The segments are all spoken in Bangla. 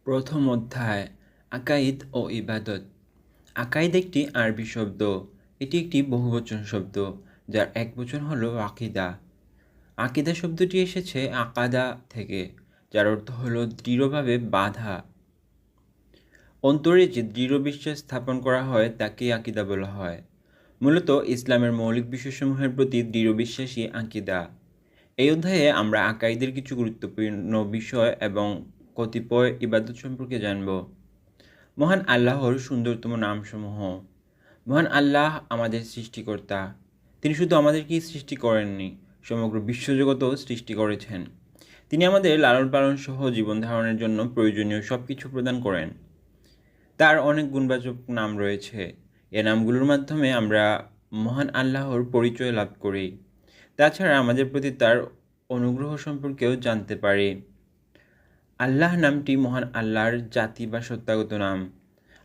প্রথম অধ্যায় আকাইদ ও ইবাদত। আকাইদ একটি আরবি শব্দ। এটি একটি বহুবচন শব্দ যার একবচন হলো আকিদা। আকিদা শব্দটি এসেছে আকাদা থেকে, যার অর্থ হলো দৃঢ়ভাবে বাঁধা। অন্তরে যে দৃঢ় বিশ্বাস স্থাপন করা হয় তাকেই আকিদা বলা হয়। মূলত ইসলামের মৌলিক বিষয়সমূহের প্রতি দৃঢ় বিশ্বাসই আকিদা। এই অধ্যায়ে আমরা আকাইদের কিছু গুরুত্বপূর্ণ বিষয় এবং কতিপয় ইবাদত সম্পর্কে জানব। মহান আল্লাহর সুন্দরতম নামসমূহ। মহান আল্লাহ আমাদের সৃষ্টিকর্তা। তিনি শুধু আমাদেরকেই সৃষ্টি করেননি, সমগ্র বিশ্বজগতও সৃষ্টি করেছেন। তিনি আমাদের লালন পালন সহ জীবন ধারণের জন্য প্রয়োজনীয় সব কিছু প্রদান করেন। তার অনেক গুণবাচক নাম রয়েছে। এ নামগুলোর মাধ্যমে আমরা মহান আল্লাহর পরিচয় লাভ করি। তাছাড়া আমাদের প্রতি তার অনুগ্রহ সম্পর্কেও জানতে পারি। আল্লাহ নামটি মহান আল্লাহর জাতি বা সত্তাগত নাম।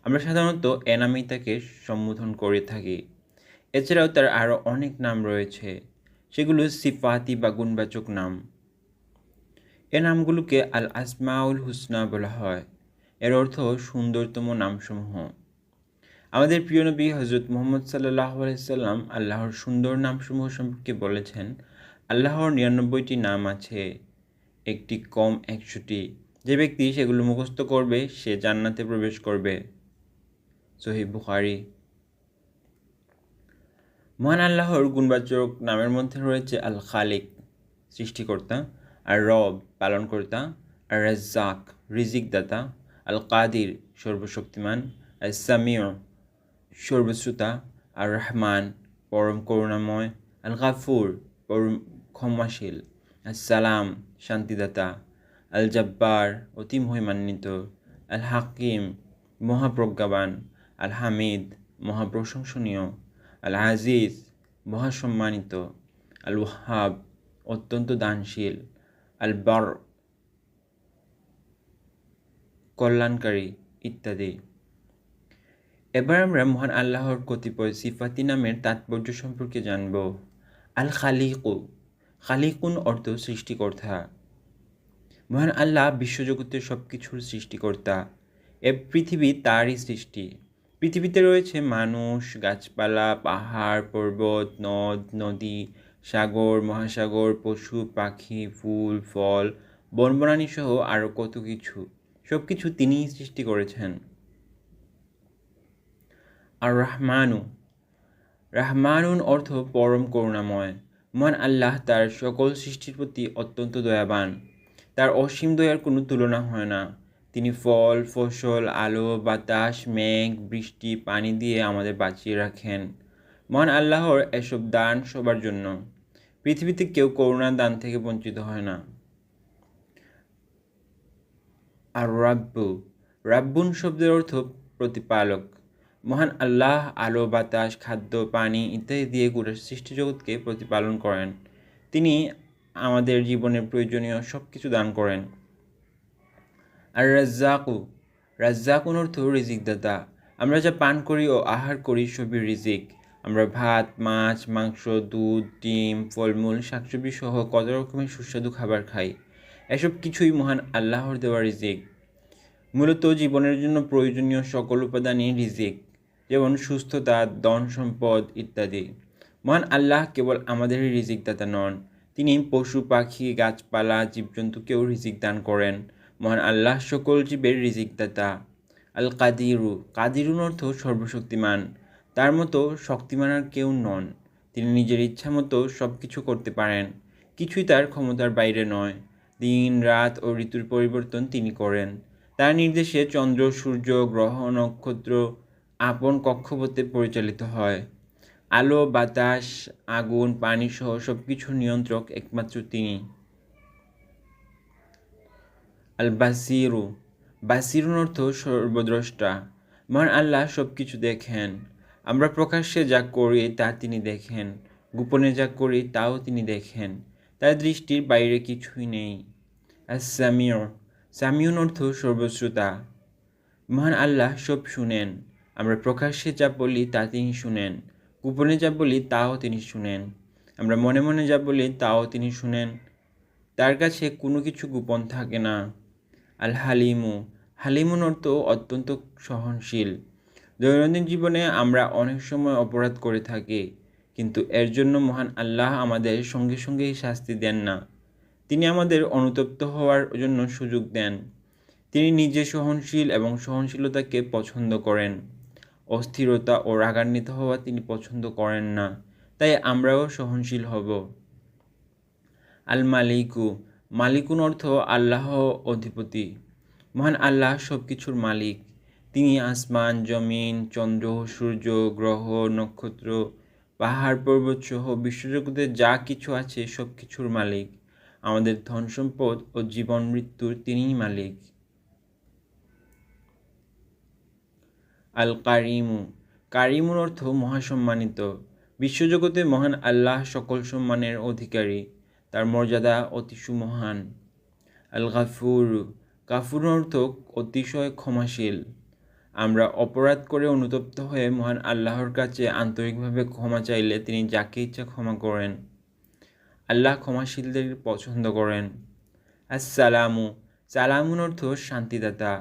আমরা সাধারণত এ নামেই তাকে সম্বোধন করে থাকি। এছাড়াও তার আরও অনেক নাম রয়েছে, সেগুলো সিফাতি বা গুণবাচক নাম। এ নামগুলোকে আল আসমাউল হুসনা বলা হয়। এর অর্থ সুন্দরতম নামসমূহ। আমাদের প্রিয় নবী হজরত মুহাম্মদ সাল্লাল্লাহু আলাইহি সাল্লাম আল্লাহর সুন্দর নামসমূহ সম্পর্কে বলেছেন, আল্লাহর ৯৯টি নাম আছে, একটি কম ১০০টি। যে ব্যক্তি সেগুলো মুখস্থ করবে সে জান্নাতে প্রবেশ করবে। সহিহ বুখারী। মহান আল্লাহর গুণবাচক নামের মধ্যে রয়েছে আল খালিক, সৃষ্টিকর্তা, আর রব, পালনকর্তা, আর রাজ্জাক, রিজিকদাতা, আল কাদির, সর্বশক্তিমান, আর সামিউ, সর্বশ্রোতা, আর রহমান, পরম করুণাময়, আল গাফুর, পরম ক্ষমাশীল, সালাম, শান্তিদাতা, আল জব্বার, অতি মহিমান্বিত, আল হাকিম, মহাপ্রজ্ঞাবান, আল হামিদ, মহাপ্রশংসনীয়, আল আজিজ, মহাসম্মানিত, আল ওয়াহাব, অত্যন্ত দানশীল, আল বার, কল্যাণকারী ইত্যাদি। এবার আমরা মহান আল্লাহর কতিপয় সিফাতি নামের তাৎপর্য সম্পর্কে জানব। আল খালিকু, খালিকুন অর্থ সৃষ্টিকর্তা। মহান আল্লাহ বিশ্বজগতের সব কিছুর সৃষ্টিকর্তা। এ পৃথিবী তারই সৃষ্টি। পৃথিবীতে রয়েছে মানুষ, গাছপালা, পাহাড়, পর্বত, নদ নদী, সাগর, মহাসাগর, পশু পাখি, ফুল ফল, বনবনানী সহ আরও কত কিছু। সব কিছু তিনিই সৃষ্টি করেছেন। আর রহমানু, রাহমানুন অর্থ পরম করুণাময়। মহান আল্লাহ তার সকল সৃষ্টির প্রতি অত্যন্ত দয়াবান। তার অসীম দয়ার কোনো তুলনা হয় না। তিনি ফল, ফসল, আলো, বাতাস, মেঘ, বৃষ্টি, পানি দিয়ে আমাদের বাঁচিয়ে রাখেন। মহান আল্লাহর এসব দান সবার জন্য। পৃথিবীতে কেউ করুণার দান থেকে বঞ্চিত হয় না। আর রাব্বু, রাব্বুন শব্দের অর্থ প্রতিপালক। মহান আল্লাহ আলো, বাতাস, খাদ্য, পানি ইত্যাদি দিয়ে গোটা সৃষ্টিজগৎকে প্রতিপালন করেন। তিনি আমাদের জীবনের প্রয়োজনীয় সব কিছু দান করেন। আর রাজ্জাকু, রাজ্জাকুন অর্থ রিজিকদাতা। আমরা যা পান করি ও আহার করি সবই রিজিক। আমরা ভাত, মাছ, মাংস, দুধ, ডিম, ফলমূল, শাকসবজি সহ কত রকমের সুস্বাদু খাবার খাই। এসব কিছুই মহান আল্লাহর দেওয়া রিজিক। মূলত জীবনের জন্য প্রয়োজনীয় সকল উপাদানই রিজিক, যেমন সুস্থতা, ধন সম্পদ ইত্যাদি। মহান আল্লাহ কেবল আমাদেরই রিজিকদাতা নন, তিনি পশু পাখি, গাছপালা, জীবজন্তুকেও রিজিক দান করেন। মহান আল্লাহ সকল জীবের রিজিকদাতা। আল কাদিরু, কাদিরুন অর্থ সর্বশক্তিমান। তার মতো শক্তিমান আর কেউ নন। তিনি নিজের ইচ্ছা মতো সব কিছু করতে পারেন। কিছুই তার ক্ষমতার বাইরে নয়। দিন, রাত ও ঋতুর পরিবর্তন তিনি করেন। তার নির্দেশে চন্দ্র, সূর্য, গ্রহ, নক্ষত্র আপন কক্ষপথে পরিচালিত হয়। আলো, বাতাস, আগুন, পানি সহ সব কিছুর নিয়ন্ত্রক একমাত্র তিনি। আল বাসিরু, বাসিরুন অর্থ সর্বদ্রষ্টা। মহান আল্লাহ সব কিছু দেখেন। আমরা প্রকাশ্যে যা করি তা তিনি দেখেন, গোপনে যা করি তাও তিনি দেখেন। তার দৃষ্টির বাইরে কিছুই নেই। আর সামিউ, সামিউন অর্থ সর্বশ্রোতা। মহান আল্লাহ সব শুনেন। আমরা প্রকাশ্যে যা বলি তা তিনি শুনেন, গোপনে যা বলি তাও তিনি শুনেন। আমরা মনে মনে যা বলি তাও তিনি শুনেন। তার কাছে কোনো কিছু গোপন থাকে না। আল হালিমু, হালিমুন অর্থ অত্যন্ত সহনশীল। দৈনন্দিন জীবনে আমরা অনেক সময় অপরাধ করে থাকি, কিন্তু এর জন্য মহান আল্লাহ আমাদের সঙ্গে সঙ্গেই শাস্তি দেন না। তিনি আমাদের অনুতপ্ত হওয়ার জন্য সুযোগ দেন। তিনি নিজে সহনশীল এবং সহনশীলতাকে পছন্দ করেন। অস্থিরতা ও রাগান্বিত হওয়া তিনি পছন্দ করেন না, তাই আমরাও সহনশীল হব। আল মালিকু, মালিকুন অর্থ আল্লাহ অধিপতি। মহান আল্লাহ সব কিছুর মালিক। তিনি আসমান, জমিন, চন্দ্র, সূর্য, গ্রহ, নক্ষত্র, পাহাড় পর্বত সহ বিশ্বজগতে যা কিছু আছে সব কিছুর মালিক। আমাদের ধন সম্পদ ও জীবন মৃত্যুর তিনিই মালিক। আল কারিমু, কারিমুর অর্থ মহাসম্মানিত। বিশ্বজগতে মহান আল্লাহ সকল সম্মানের অধিকারী, তার মর্যাদা অতি সুমহান। আল গাফুর, গাফুর অর্থ অতিশয় ক্ষমাশীল। আমরা অপরাধ করে অনুতপ্ত হয়ে মহান আল্লাহর কাছে আন্তরিকভাবে ক্ষমা চাইলে তিনি যাকে ইচ্ছা ক্ষমা করেন। আল্লাহ ক্ষমাশীলদের পছন্দ করেন। আসসালামু, সালামুন অর্থ শান্তিদাতা।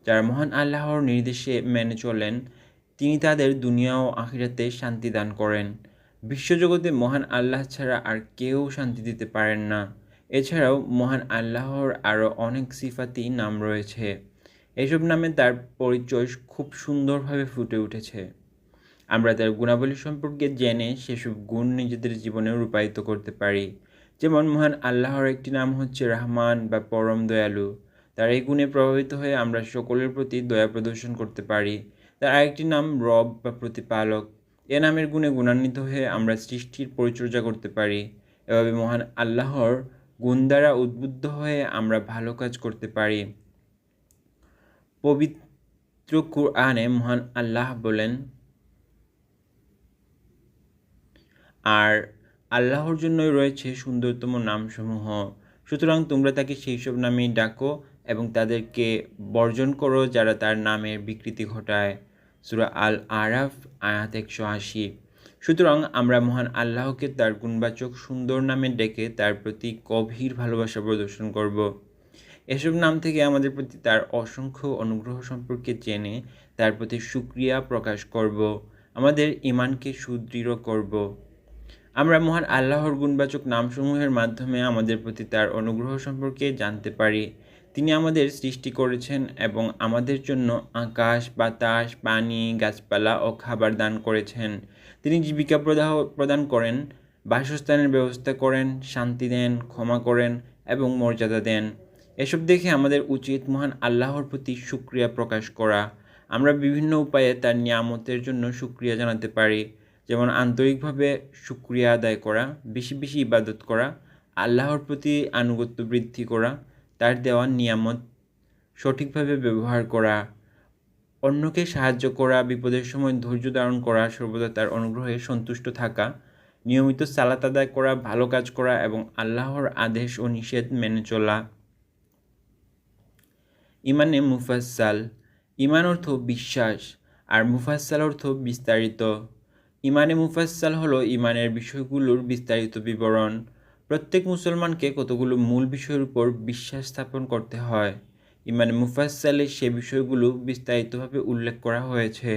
যারা মহান আল্লাহর নির্দেশে মেনে চলেন, তিনি তাদের দুনিয়া ও আখিরাতে শান্তি দান করেন। বিশ্বজগতে মহান আল্লাহ ছাড়া আর কেউ শান্তি দিতে পারেন না। এছাড়াও মহান আল্লাহর আরও অনেক সিফাতি নাম রয়েছে। এসব নামে তার পরিচয় খুব সুন্দরভাবে ফুটে উঠেছে। আমরা তার গুণাবলী সম্পর্কে জেনে সেসব গুণ নিজেদের জীবনে রূপায়িত করতে পারি। যেমন মহান আল্লাহর একটি নাম হচ্ছে রহমান বা পরম দয়ালু। তার এই গুণে প্রভাবিত হয়ে আমরা সকলের প্রতি দয়া প্রদর্শন করতে পারি। তার আরেকটি নাম রব বা প্রতিপালক। এ নামের গুণে গুণান্বিত হয়ে আমরা সৃষ্টির পরিচর্যা করতে পারি। এভাবে মহান আল্লাহর গুণ দ্বারা উদ্বুদ্ধ হয়ে আমরা ভালো কাজ করতে পারি। পবিত্র কুরআনে মহান আল্লাহ বলেন, আর আল্লাহর জন্যই রয়েছে সুন্দরতম নামসমূহ, সুতরাং তোমরা তাকে সেই সব নামেই ডাকো এবং তাদেরকে বর্জন করো যারা তার নামের বিকৃতি ঘটায়। সূরা আল আরাফ আয়াত 180। সুতরাং আমরা মহান আল্লাহকে তার গুণবাচক সুন্দর নামে ডেকে তার প্রতি গভীর ভালোবাসা প্রদর্শন করব। এসব নাম থেকে আমাদের প্রতি তার অসংখ্য অনুগ্রহ সম্পর্কে জেনে তার প্রতি শুকরিয়া প্রকাশ করব, আমাদের ঈমানকে সুদৃঢ় করব। আমরা মহান আল্লাহর গুণবাচক নামসমূহের মাধ্যমে আমাদের প্রতি তার অনুগ্রহ সম্পর্কে জানতে পারি। তিনি আমাদের সৃষ্টি করেছেন এবং আমাদের জন্য আকাশ, বাতাস, পানি, গাছপালা ও খাবার দান করেছেন। তিনি জীবিকা প্রদান করেন, বাসস্থানের ব্যবস্থা করেন, শান্তি দেন, ক্ষমা করেন এবং মর্যাদা দেন। এসব দেখে আমাদের উচিত মহান আল্লাহর প্রতি শুকরিয়া প্রকাশ করা। আমরা বিভিন্ন উপায়ে তার নিয়ামতের জন্য শুকরিয়া জানাতে পারি, যেমন আন্তরিকভাবে শুকরিয়া আদায় করা, বেশি বেশি ইবাদত করা, আল্লাহর প্রতি আনুগত্য বৃদ্ধি করা, তার দেওয়া নিয়ামত সঠিকভাবে ব্যবহার করা, অন্যকে সাহায্য করা, বিপদের সময় ধৈর্য ধারণ করা, সর্বদা তার অনুগ্রহে সন্তুষ্ট থাকা, নিয়মিত সালাত আদায় করা, ভালো কাজ করা এবং আল্লাহর আদেশ ও নিষেধ মেনে চলা। ইমানে মুফাসসাল, ইমান অর্থ বিশ্বাস আর মুফাসসাল অর্থ বিস্তারিত। ইমানে মুফাসসাল হলো ইমানের বিষয়গুলোর বিস্তারিত বিবরণ। প্রত্যেক মুসলমানকে কতগুলো মূল বিষয়ের উপর বিশ্বাস স্থাপন করতে হয়। ইমানে মুফাসসালে সে বিষয়গুলো বিস্তারিতভাবে উল্লেখ করা হয়েছে।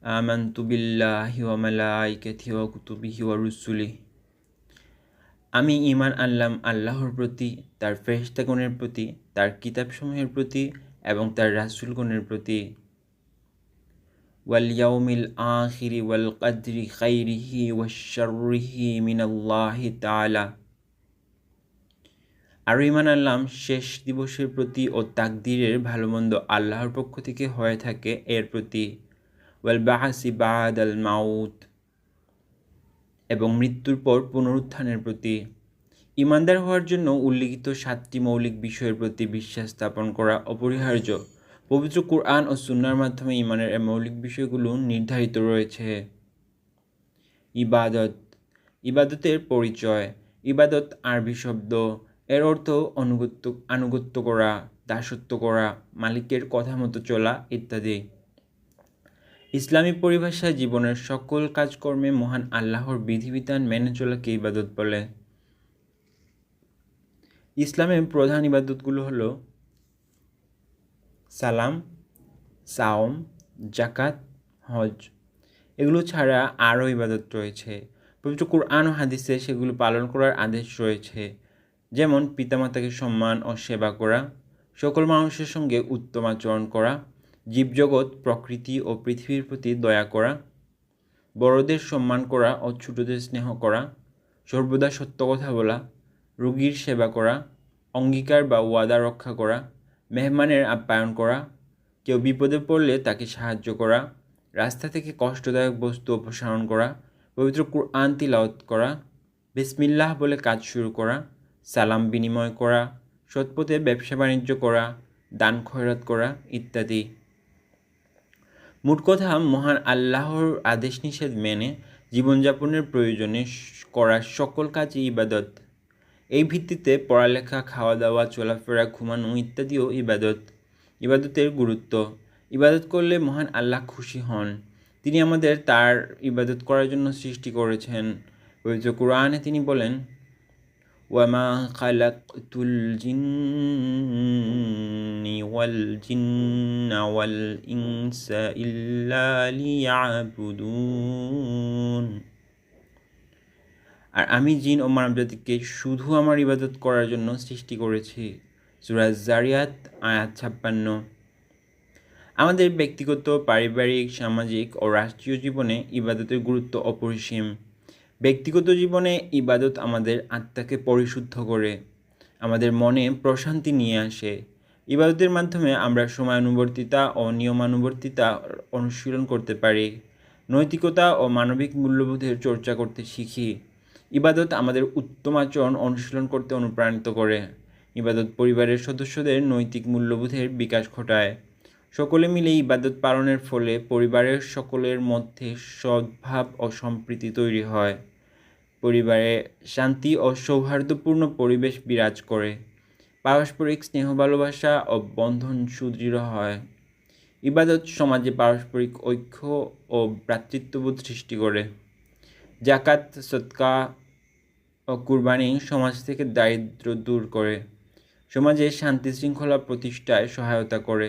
আমানতু বিল্লাহি ওয়া মালাইকাতিহি ওয়া কুতুবিহি ওয়া রুসুলিহি, আমি ঈমান আনলাম আল্লাহর প্রতি, তার ফেরেশতাগণের প্রতি, তার কিতাবসমূহের প্রতি এবং তার রাসূলগণের প্রতি। ওয়াল ইয়াউমিল আখিরি ওয়াল কদরি খাইরিহি ওয়াশ শাররিহি মিনাল্লাহি তাআলা, আর ঈমান আনলাম শেষ দিবসের প্রতি ও তাকদীরের ভালো মন্দ আল্লাহর পক্ষ থেকে হয়ে থাকে এর প্রতি। ওয়াল বা'সি বা'দাল মাউত, এবং মৃত্যুর পর পুনরুত্থানের প্রতি। ঈমানদার হওয়ার জন্য উল্লিখিত 7টি মৌলিক বিষয়ের প্রতি বিশ্বাস স্থাপন করা অপরিহার্য। পবিত্র কুরআন ও সুন্নাহর মাধ্যমে ঈমানের এই মৌলিক বিষয়গুলো নির্ধারিত রয়েছে। ইবাদত, ইবাদতের পরিচয়। ইবাদত আরবি শব্দ, এর অর্থ আনুগত্য করা, দাসত্ব করা, মালিকের কথা মতো চলা ইত্যাদি। ইসলামী পরিভাষায় জীবনের সকল কাজকর্মে মহান আল্লাহর বিধিবিধান মেনে চলাকে ইবাদত বলে। ইসলামের প্রধান ইবাদতগুলো হলো সালাম, সাওম, জাকাত, হজ। এগুলো ছাড়া আরও ইবাদত রয়েছে। পবিত্র কুরআন ও হাদিসে সেগুলো পালন করার আদেশ রয়েছে, যেমন পিতামাতাকে সম্মান ও সেবা করা, সকল মানুষের সঙ্গে উত্তম আচরণ করা, জীবজগৎ, প্রকৃতি ও পৃথিবীর প্রতি দয়া করা, বড়দের সম্মান করা ও ছোটদের স্নেহ করা, সর্বদা সত্য কথা বলা, রোগীর সেবা করা, অঙ্গীকার বা ওয়াদা রক্ষা করা, মেহমানের আপ্যায়ন করা, কেউ বিপদে পড়লে তাকে সাহায্য করা, রাস্তা থেকে কষ্টদায়ক বস্তু অপসারণ করা, পবিত্র কুরআন তিলাওয়াত করা, বিসমিল্লাহ বলে কাজ শুরু করা, সালাম বিনিময় করা, সৎপথে ব্যবসা বাণিজ্য করা, দান খয়রাত করা ইত্যাদি। মোট কথা, মহান আল্লাহর আদেশ নিষেধ মেনে জীবনযাপনের প্রয়োজনে করা সকল কাজই ইবাদত। এই ভিত্তিতে পড়ালেখা, খাওয়া দাওয়া, চলাফেরা, ঘুমানো ইত্যাদিও ইবাদত। ইবাদতের গুরুত্ব: ইবাদত করলে মহান আল্লাহ খুশি হন। তিনি আমাদের তার ইবাদত করার জন্য সৃষ্টি করেছেন। পবিত্র কুরআনে তিনি বলেন, ওয়ামা খালাকতুল জিন্নি ওয়াল জিন্না ওয়াল ইনসা ইল্লা লিয়াবুদুন। আর আমি জিন ও মানবজাতিকে শুধু আমার ইবাদত করার জন্য সৃষ্টি করেছি। সূরা যারিয়াত আয়াত 56। আমাদের ব্যক্তিগত, পারিবারিক, সামাজিক ও রাষ্ট্রীয় জীবনে ইবাদতের গুরুত্ব অপরিসীম। ব্যক্তিগত জীবনে ইবাদত আমাদের আত্মাকে পরিশুদ্ধ করে, আমাদের মনে প্রশান্তি নিয়ে আসে। ইবাদতের মাধ্যমে আমরা সময়ানুবর্তিতা ও নিয়মানুবর্তিতা অনুশীলন করতে পারি, নৈতিকতা ও মানবিক মূল্যবোধের চর্চা করতে শিখি। ইবাদত আমাদের উত্তম আচরণ অনুশীলন করতে অনুপ্রাণিত করে। ইবাদত পরিবারের সদস্যদের নৈতিক মূল্যবোধের বিকাশ ঘটায়। সকলে মিলে ইবাদত পালনের ফলে পরিবারের সকলের মধ্যে সদ্ভাব ও সম্প্রীতি তৈরি হয়। পরিবারে শান্তি ও সৌহার্দ্যপূর্ণ পরিবেশ বিরাজ করে। পারস্পরিক স্নেহ, ভালোবাসা ও বন্ধন সুদৃঢ় হয়। ইবাদত সমাজে পারস্পরিক ঐক্য ও ভ্রাতৃত্ববোধ সৃষ্টি করে। জাকাত, সদকা ও কুরবানি সমাজ থেকে দারিদ্র্য দূর করে, সমাজে শান্তি শৃঙ্খলা প্রতিষ্ঠায় সহায়তা করে।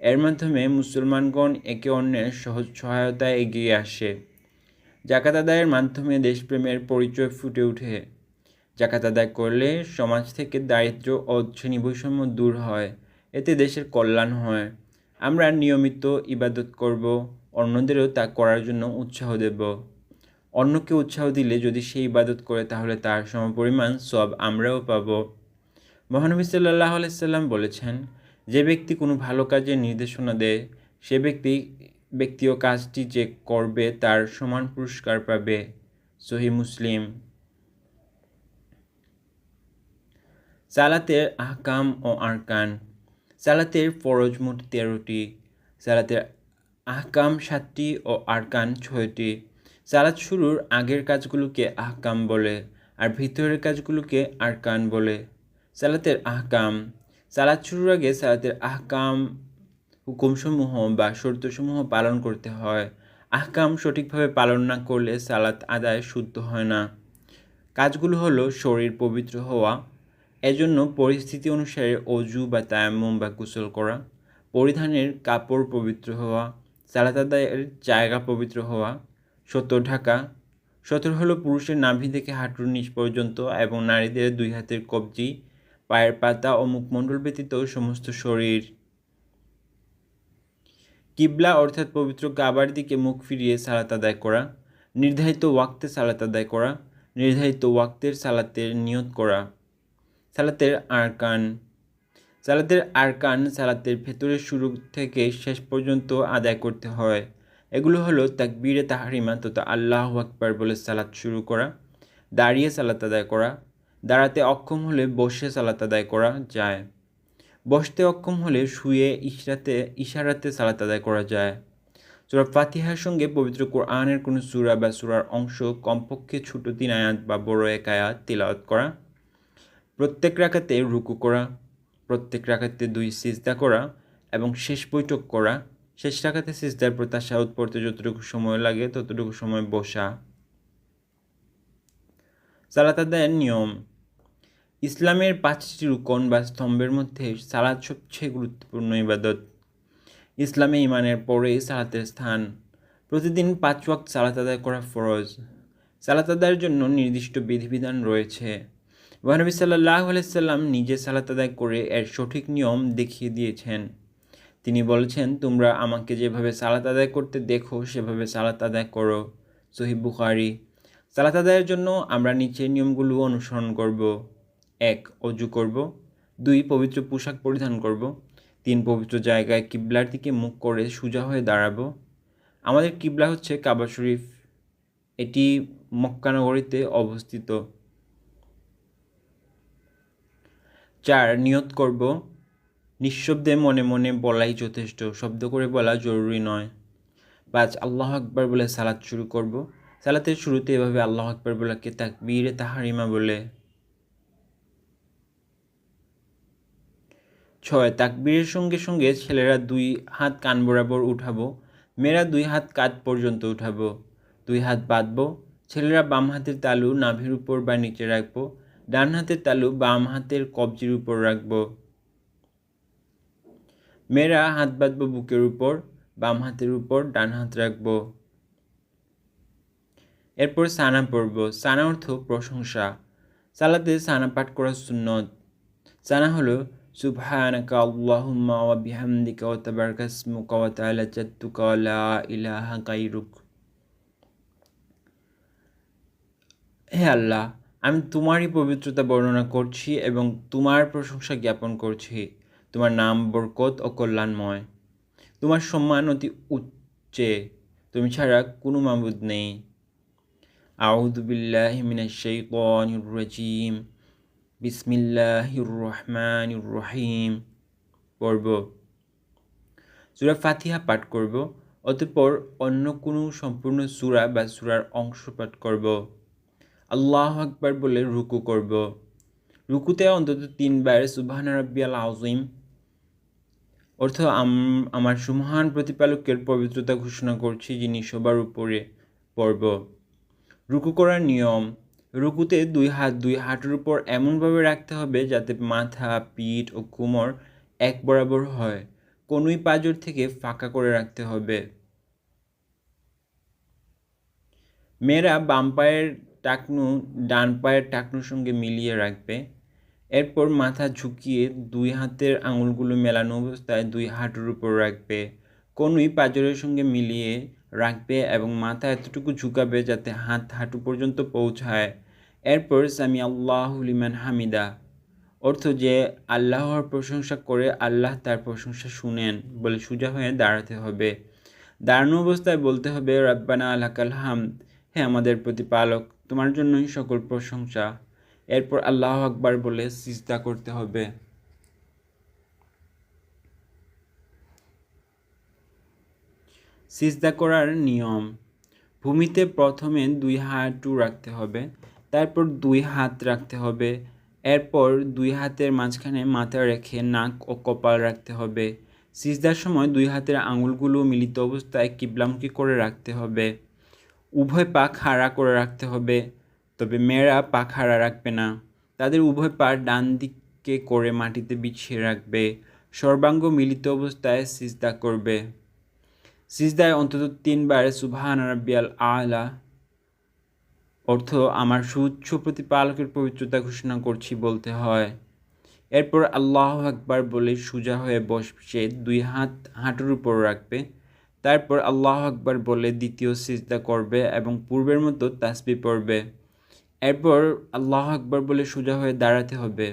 এর মাধ্যমে মুসলমানগণ একে অন্যের সহজ সহায়তায় এগিয়ে আসে। জাকাত আদায়ের মাধ্যমে দেশপ্রেমের পরিচয় ফুটে ওঠে। জাকাত আদায় করলে সমাজ থেকে দারিদ্র্য ও শ্রেণী বৈষম্য দূর হয়, এতে দেশের কল্যাণ হয়। আমরা নিয়মিত ইবাদত করব, অন্যদেরও তা করার জন্য উৎসাহ দেব। অন্যকে উৎসাহ দিলে যদি সে ইবাদত করে, তাহলে তার সমপরিমাণ সওয়াব আমরাও পাব। মহানবী সাল্লাল্লাহু আলাইহি সাল্লাম বলেছেন, যে ব্যক্তি কোনো ভালো কাজের নির্দেশনা দেয়, সে ব্যক্তি ও কাজটি যে করবে তার সমান পুরস্কার পাবে। সহিহ মুসলিম। সালাতের আহকাম ও আরকান। সালাতের ফরজ মোট 13টি, সালাতের আহকাম 7টি ও আরকান 6টি। সালাত শুরুর আগের কাজগুলোকে আহকাম বলে, আর ভিতরের কাজগুলোকে আরকান বলে। সালাতের আহকাম: সালাত শুরুর আগে সালাতের আহকাম হুকুমসমূহ বা শর্তসমূহ পালন করতে হয়। আহকাম সঠিকভাবে পালন না করলে সালাত আদায় শুদ্ধ হয় না। কাজগুলো হলো: শরীর পবিত্র হওয়া, এজন্য পরিস্থিতি অনুসারে অজু বা তায়াম্মুম বা গোসল করা, পরিধানের কাপড় পবিত্র হওয়া, সালাত আদায়ের জায়গা পবিত্র হওয়া, সতর ঢাকা। সতর হলো পুরুষের নাভি থেকে হাঁটুর নিচ পর্যন্ত এবং নারীদের 2 হাতের কবজি, পায়ের পাতা ও মুখমণ্ডল ব্যতীত সমস্ত শরীর। কিবলা অর্থাৎ পবিত্র কাবার দিকে মুখ ফিরিয়ে সালাত আদায় করা। নির্ধারিত ওয়াক্তে সালাত আদায় করা, নির্ধারিত ওয়াক্তের সালাতের নিয়ত করা। সালাতের আরকান। সালাতের আরকান সালাতের ভেতরের শুরু থেকে শেষ পর্যন্ত আদায় করতে হয়। এগুলো হলো: তাকবীরে তাহরিমা তথা আল্লাহু আকবার বলে সালাত শুরু করা, দাঁড়িয়ে সালাত আদায় করা, দাঁড়াতে অক্ষম হলে বসে সালাত আদায় করা যায়, বসতে অক্ষম হলে শুয়ে ইশারাতে সালাত আদায় করা যায়। সূরা ফাতিহার সঙ্গে পবিত্র কোরআনের কোনো সূরা বা সূরার অংশ কমপক্ষে ছোট 3 আয়াত বা বড় 1 আয়াত তিলাওয়াত করা, প্রত্যেক রাকাতে রুকু করা, প্রত্যেক রাকাতে 2 সিজদা করা এবং শেষ বৈঠক করা। শেষ রাকাতে সিজদার পর তাশাহুদ পড়তে যতটুকু সময় লাগে ততটুকু সময় বসা। সালাত আদায়ের নিয়ম: ইসলামের 5টি রুকন বা স্তম্ভের মধ্যে সালাত সবচেয়ে গুরুত্বপূর্ণ ইবাদত। ইসলামে ঈমানের পরেই সালাতের স্থান। প্রতিদিন 5 ওয়াক্ত সালাত আদায় করা ফরজ। সালাত আদায়ের জন্য নির্দিষ্ট বিধিবিধান রয়েছে। মহানবী সাল্লাল্লাহু আলাইহি সাল্লাম নিজে সালাত আদায় করে এর সঠিক নিয়ম দেখিয়ে দিয়েছেন। তিনি বলেছেন, তোমরা আমাকে যেভাবে সালাত আদায় করতে দেখো সেভাবে সালাত আদায় করো। সহিহ বুখারী। সালাত আদায়ের জন্য আমরা নিচের নিয়মগুলো অনুসরণ করব। 1. অজু করব। 2. পবিত্র পোশাক পরিধান করব। 3. পবিত্র জায়গায় কিবলার দিকে মুখ করে সোজা হয়ে দাঁড়াবো। আমাদের কিবলা হচ্ছে কাবা শরীফ। এটি মক্কা নগরীতে অবস্থিত। 4. নিয়ত করব। নিঃশব্দে মনে মনে বলাই যথেষ্ট, শব্দ করে বলা জরুরি নয়। 5. আল্লাহু আকবার বলে সালাত শুরু করব। সালাতের শুরুতে এভাবে আল্লাহু আকবার বলাকে তাকবীরে তাহরিমা বলে। 6. তাকবীরের সঙ্গে সঙ্গে ছেলেরা 2 হাত কান বরাবর উঠাবো, মেয়েরা 2 হাত কাঁধ পর্যন্ত উঠাবো। 2 হাত বাঁধবো। ছেলেরা বাম হাতের তালু নাভির উপর বা নিচে রাখবো, ডান হাতের তালু বাম হাতের কবজির উপর রাখবো। মেয়েরা হাত বাঁধবো বুকের উপর, বাম হাতের উপর ডান হাত রাখবো। এরপর সানা পড়ব। সানা অর্থ প্রশংসা। সালাতে সানা পাঠ করা সুন্নত। সানা হলো সুবহানাকা আল্লাহুম্মা ওয়া বিহামদিকা ওয়া তাবারাকা ইসমুকা ওয়া তাআলা জাদ্দুকা ওয়া লা ইলাহা গায়রুক। হে আল্লাহ, আমি তোমারই পবিত্রতা বর্ণনা করছি এবং তোমার প্রশংসা জ্ঞাপন করছি। তোমার নাম বরকত ও কল্যাণময়। তোমার সম্মান অতি উচ্চে। তুমি ছাড়া কোনো মাবুদ নেই। আউযু বিল্লাহি মিনাশ শাইতানির রাজীম। বিসমিল্লাহির রহমানির রহিম পড়ব। সূরা ফাতিহা পাঠ করব। অতঃপর অন্য কোনো সম্পূর্ণ সূরা বা সূরার অংশ পাঠ করব। আল্লাহু আকবার বলে রুকু করব। রুকুতে অন্তত 3 বার সুবহান রাব্বিয়াল আযীম অর্থ আমার সুমহান প্রতিপালকের পবিত্রতা ঘোষণা করছি, যিনি সবার উপরে পড়ব। রুকু করার নিয়ম। রুকুতে 2 হাত 2 হাঁটুর উপর এমনভাবে রাখতে হবে যাতে মাথা, পিঠ ও কোমর এক বরাবর হয়। কোনোই পাঁজর থেকে ফাঁকা করে রাখতে হবে। মেয়েরা বাম পায়ের টাকনু ডান পায়ের টাকনুর সঙ্গে মিলিয়ে রাখবে। এরপর মাথা ঝুঁকিয়ে 2 হাতের আঙুলগুলো মেলানো অবস্থায় 2 হাঁটুর উপর রাখবে। কোনোই পাঁজরের সঙ্গে মিলিয়ে রাখবে এবং মাথা এতটুকু ঝুঁকাবে যাতে হাত হাঁটু পর্যন্ত পৌঁছায়। এরপর সামি আল্লাহু লিমান হামিদা অর্থ যে আল্লাহর প্রশংসা করে আল্লাহ তার প্রশংসা শুনেন বলে সোজা হয়ে দাঁড়াতে হবে। দাঁড়ানো অবস্থায় বলতে হবে রাব্বানা লাকাল হামদ, হে আমাদের প্রতিপালক, তোমার জন্যই সকল প্রশংসা। এরপর আল্লাহু আকবার বলে সিজদা করতে হবে। সিজদা করার নিয়ম। ভূমিতে প্রথমে 2 হাঁটু রাখতে হবে, তারপর 2 হাত রাখতে হবে। এরপর 2 হাতের মাঝখানে মাথা রেখে নাক ও কপাল রাখতে হবে। সিজদার সময় 2 হাতের আঙুলগুলো মিলিত অবস্থায় কিবলামুখী করে রাখতে হবে। উভয় পা খাড়া করে রাখতে হবে, তবে মেয়েরা পা খাড়া রাখবে না। তাদের উভয় পা ডান দিকে করে মাটিতে বিছিয়ে রাখবে। সর্বাঙ্গ মিলিত অবস্থায় সিজদা করবে। সিজদায় অন্তত 3 বার সুবহান রাব্বিয়াল আ'লা অর্থ আমার সুউচ্চ প্রতিপালকের পবিত্রতা ঘোষণা করছি বলতে হয়। এরপর আল্লাহু আকবার বলে সোজা হয়ে বসে 2 হাত হাঁটুর উপর রাখবে। তারপর আল্লাহু আকবার বলে দ্বিতীয় সিজদা করবে এবং পূর্বের মতো তাসবিহ পড়বে। এরপর আল্লাহু আকবার বলে সোজা হয়ে দাঁড়াতে হবে।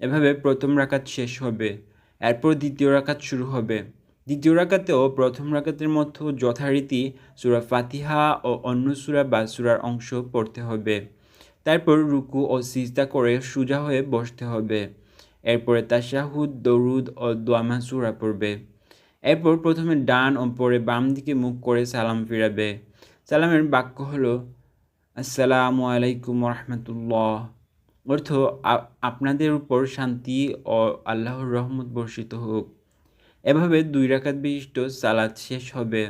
এভাবে প্রথম রাকাত শেষ হবে। এরপর দ্বিতীয় রাকাত শুরু হবে। দ্বিতীয় রাকাতেও প্রথম রাকাতের মতো যথারীতি সূরা ফাতিহা ও অন্য সূরা বা সূরার অংশ পড়তে হবে। তারপর রুকু ও সিজদা করে সোজা হয়ে বসতে হবে। এরপরে তাশাহুদ, দরুদ ও দোয়া মাসুরা পড়বে। এরপর প্রথমে ডান ও পরে বাম দিকে মুখ করে সালাম ফিরাবে। সালামের বাক্য হলো আসসালামু আলাইকুম রহমতুল্লাহ অর্থ আপনাদের উপর শান্তি ও আল্লাহর রহমত বর্ষিত হোক। এভাবে 2 রাকাত বিশিষ্ট সালাত শেষ হবে।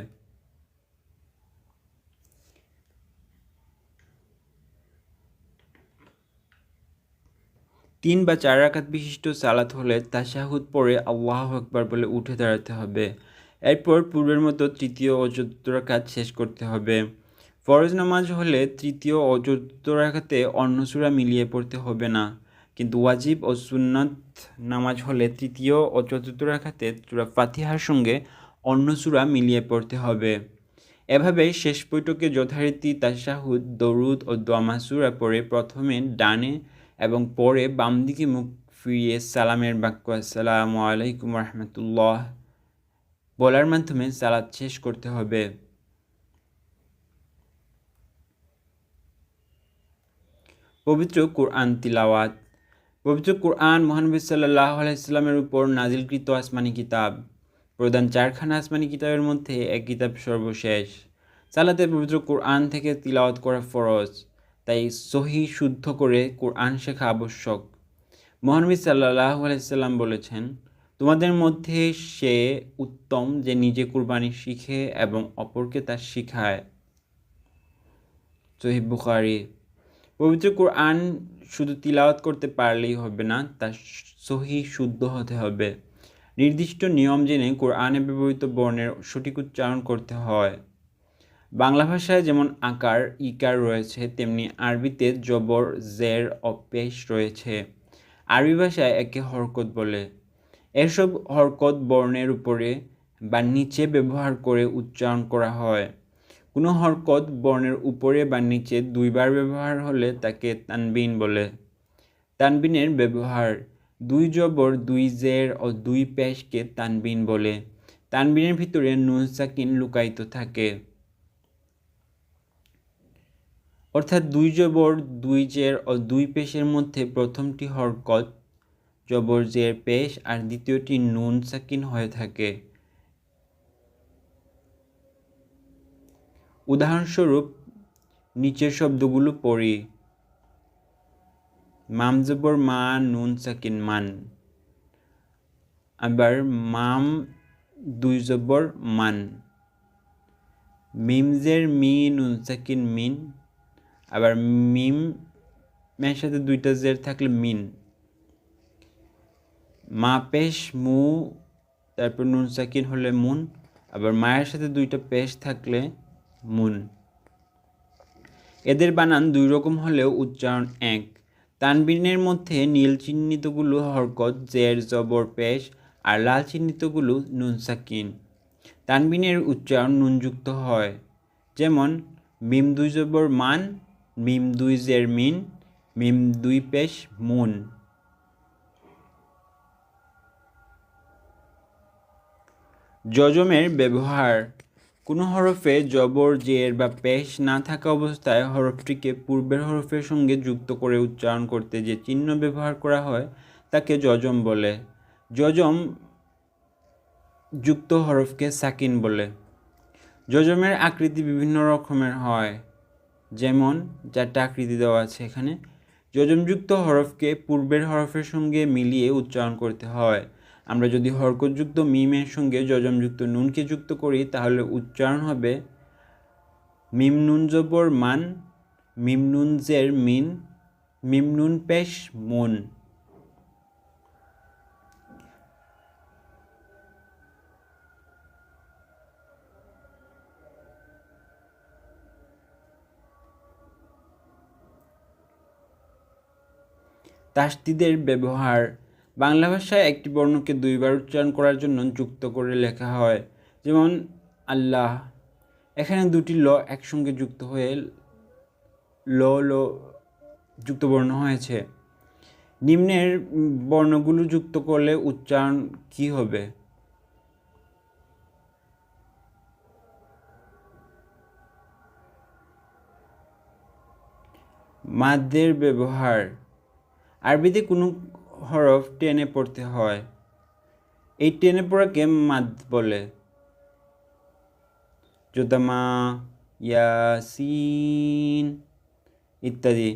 3 বা 4 রাকাত বিশিষ্ট সালাত হলে তাশাহুদ পড়ে আল্লাহু আকবার বলে উঠে দাঁড়াতে হবে। এরপর পূর্বের মতো তৃতীয় ও চতুর্থ রাকাত শেষ করতে হবে। ফরজ নামাজ হলে তৃতীয় ও চতুর্থ রাকাতে অন্য সূরা মিলিয়ে পড়তে হবে না, কিন্তু ওয়াজিব ও সুন্নাত নামাজ হলে তৃতীয় ও চতুর্থ রাকাতে সূরা ফাতিহার সঙ্গে অন্য সূরা মিলিয়ে পড়তে হবে। এভাবে শেষ বৈঠকে যথারীতি তাশাহুদ, দরুদ ও দোয়া মাসুরা পড়ে প্রথমে ডানে এবং পরে বাম দিকে মুখ ফিরিয়ে সালামের বাক্য আসসালামু আলাইকুম রহমতুল্লাহ বলার মাধ্যমে সালাত শেষ করতে হবে। পবিত্র কোরআন তিলাওয়াত। পবিত্র কোরআন মহানবী সাল্লাল্লাহু আলাইহি সাল্লামের উপর নাজিলকৃত আসমানি কিতাব। প্রধান 4খানা আসমানি কিতাবের মধ্যে এক কিতাব সর্বশেষ। সালাতে পবিত্র কোরআন থেকে তিলাওয়াত করা ফরজ, তাই সহি শুদ্ধ করে কোরআন শেখা আবশ্যক। মহানবী সাল্লাল্লাহু আলাইহি সাল্লাম বলেছেন, তোমাদের মধ্যে সে উত্তম যে নিজে কুরবানি শিখে এবং অপরকে তা শিখায়। সহিহ বুখারী। পবিত্র কোরআন শুধু তিলাওয়াত করতে পারলেই হবে না, তা সহি শুদ্ধ হতে হবে। নির্দিষ্ট নিয়ম জেনে কোরআনে ব্যবহৃত বর্ণের সঠিক উচ্চারণ করতে হয়। বাংলা ভাষায় যেমন আকার ইকার রয়েছে, তেমনি আরবিতে জবর, জের ও পেশ রয়েছে। আরবি ভাষায় একে হরকত বলে। এসব হরকত বর্ণের উপরে বা নিচে ব্যবহার করে উচ্চারণ করা হয়। কোনো হরকত বর্ণের উপরে বা নিচে দুইবার ব্যবহার হলে তাকে তানবিন বলে। তানবিনের ব্যবহার: 2 জবর, 2 জের ও 2 পেশকে তানবিন বলে। তানবিনের ভিতরে নুন সাকিন লুকায়িত থাকে, অর্থাৎ 2 জবর, 2 জের ও 2 পেশের মধ্যে প্রথমটি হরকত জবর জের পেশ আর দ্বিতীয়টি নুন সাকিন হয়ে থাকে। উদাহরণস্বরূপ নিচের শব্দগুলো পড়ি: মাম জবর মা, নুন সাকিন মান। আবার মাম 2 জবর মান। মিম জের মি, নুন সাকিন মিন। আবার মিম মের সাথে 2টা জের থাকলে মিন। মা পেশ মু, তারপর নুন সাকিন হলে মুন। আবার মায়ের সাথে 2টা পেশ থাকলে মুন। এদের বানান 2 রকম হলেও উচ্চারণ এক। তানবিনের মধ্যে নীল চিহ্নিতগুলো হরকত জের জবর পেশ আর লাল চিহ্নিতগুলো নুন সাকিন। তানবিনের উচ্চারণ নুনযুক্ত হয়, যেমন মিম 2 জবর মান, মিম 2 জের মিন, মিম 2 পেশ মুন। যজমের ব্যবহার: কোনো হরফে জবর, জের বা পেশ না থাকা অবস্থায় হরফটিকে পূর্বের হরফের সঙ্গে যুক্ত করে উচ্চারণ করতে যে চিহ্ন ব্যবহার করা হয় তাকে যজম বলে। যজম যুক্ত হরফকে সাকিন বলে। যজমের আকৃতি বিভিন্ন রকমের হয়, যেমন 4টা আকৃতি দেওয়া আছে এখানে। যজমযুক্ত হরফকে পূর্বের হরফের সঙ্গে মিলিয়ে উচ্চারণ করতে হয়। আমরা যদি হরকতযুক্ত মিমের সঙ্গে যজমযুক্ত নুনকে যুক্ত করি তাহলে উচ্চারণ হবে মিম নুন জবর মান, মিম নুন জের মিন, মিম নুন পেশ মুন। তাসদিদের ব্যবহার: বাংলা ভাষায় একটি বর্ণকে 2বার উচ্চারণ করার জন্য যুক্ত করে লেখা হয়, যেমন আল্লাহ। এখানে 2টি ল একসঙ্গে যুক্ত হয়ে ল ল যুক্ত বর্ণ হয়েছে। নিম্নের বর্ণগুলো যুক্ত করলে উচ্চারণ কি হবে? মাদ্দের ব্যবহার: আরবিতে কোনো হরফ টেনে পড়তে হয়, এই টেনে পড়াকে মাদ বলে। জোতামা, ইয়াসিন ইত্যাদি।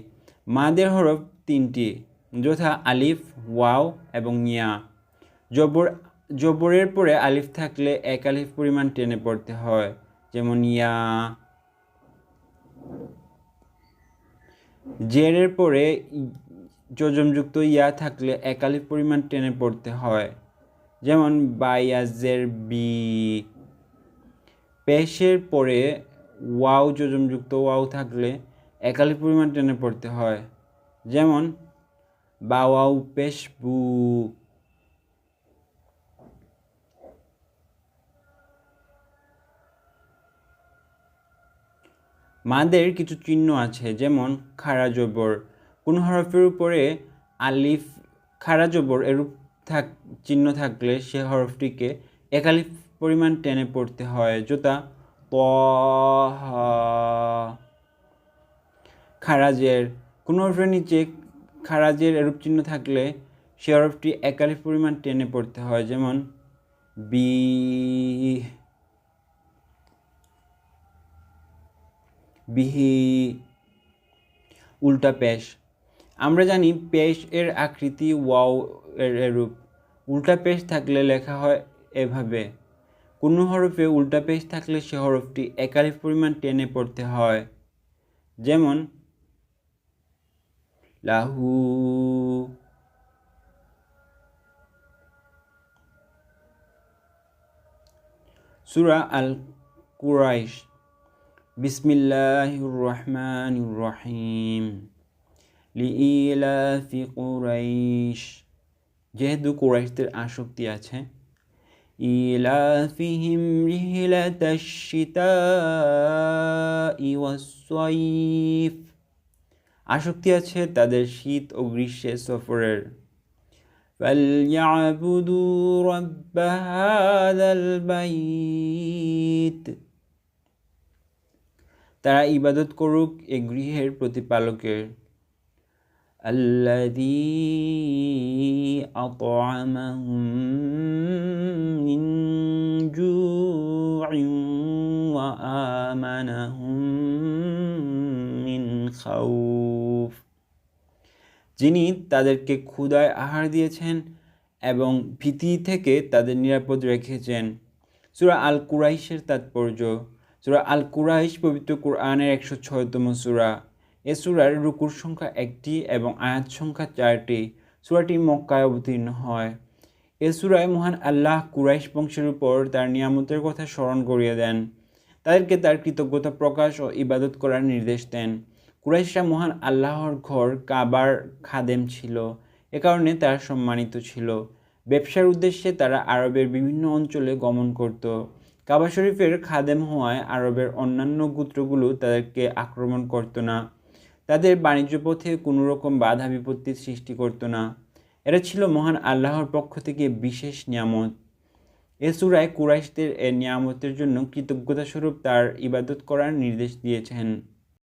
মাদের হরফ 3টি, যথা আলিফ, ওয়াও এবং ইয়া। জবরের পরে আলিফ থাকলে 1 আলিফ পরিমাণ টেনে পড়তে হয়, যেমন ইয়া। জেরের পরে যোজমযুক্ত ইয়া থাকলে একালিফ পরিমাণ টেনে পড়তে হয়, যেমন বায়াজের বি। পেশের পরে ওয়াও যোজমযুক্ত ওয়াও থাকলে একালিফ পরিমাণ টেনে পড়তে হয়, যেমন বাওয়াউ পেশ বু। মাদের কিছু চিহ্ন আছে, যেমন খাড়া জবর। কোন হরফের উপরে আলিফ খাড়া জবর এরূপ চিহ্ন থাকলে সে হরফটিকে একালিফ পরিমাণ টেনে পড়তে হয়, যথা ত। খারাজের কোন হরফের নিচে খারাজের এরূপ চিহ্ন থাকলে সে হরফটি একালিফ পরিমাণ টেনে পড়তে হয়, যেমন বি। বিহি। উল্টা পেশ। আমরা জানি পেশ এর আকৃতি ওয়াও এর এরূপ। উল্টা পেশ থাকলে লেখা হয় এভাবে। কোনো হরফে উল্টা পেশ থাকলে সে হরফটি একালিফ পরিমাণ টেনে পড়তে হয়, যেমন লাহু। সূরা আল কুরাইশ। বিসমিল্লাহির রহমানির রহিম। লিইলাফি কুরাইশ। যেহেতু কুরাইশদের আসক্তি আছে, ইলাফিহিম রিহলাতাশ শিতাই ওয়াস-সাইফ। আসক্তি আছে তাদের শীত ও গ্রীষ্মের সফরের। ফালইয়াবুদু রাব্ব হাযাল বাইত। তারা ইবাদত করুক এ গৃহের প্রতিপালকের। আল্লাযী আত'আমাহুম মিন জু'ইন ওয়া আমানাহুম মিন খাউফ। যিনি তাদেরকে ক্ষুধায় আহার দিয়েছেন এবং ভীতি থেকে তাদের নিরাপদ রেখেছেন। সূরা আল কুরাইশের তাৎপর্য। সূরা আল কুরাইশ পবিত্র কোরআনের 106তম সূরা। এ সূরার রুকুর সংখ্যা 1টি এবং আয়াত সংখ্যা 4টি। সূরাটি মক্কায় অবতীর্ণ হয়। এ সূরায় মহান আল্লাহ কুরাইশ বংশের উপর তার নিয়ামতের কথা স্মরণ করিয়ে দেন, তাদেরকে তার কৃতজ্ঞতা প্রকাশ ও ইবাদত করার নির্দেশ দেন। কুরাইশরা মহান আল্লাহর ঘর কাবার খাদেম ছিল, এ কারণে তারা সম্মানিত ছিল। ব্যবসার উদ্দেশ্যে তারা আরবের বিভিন্ন অঞ্চলে গমন করত। কাবা শরীফের খাদেম হওয়ায় আরবের অন্যান্য গোত্রগুলো তাদেরকে আক্রমণ করত না, তাদের বাণিজ্য পথে কোনো রকম বাধা বিপত্তির সৃষ্টি করত না। এরা ছিল মহান আল্লাহর পক্ষ থেকে বিশেষ নিয়ামত। এ সূরায় কুরাইশদের এ নিয়ামতের জন্য কৃতজ্ঞতাস্বরূপ তার ইবাদত করার নির্দেশ দিয়েছেন।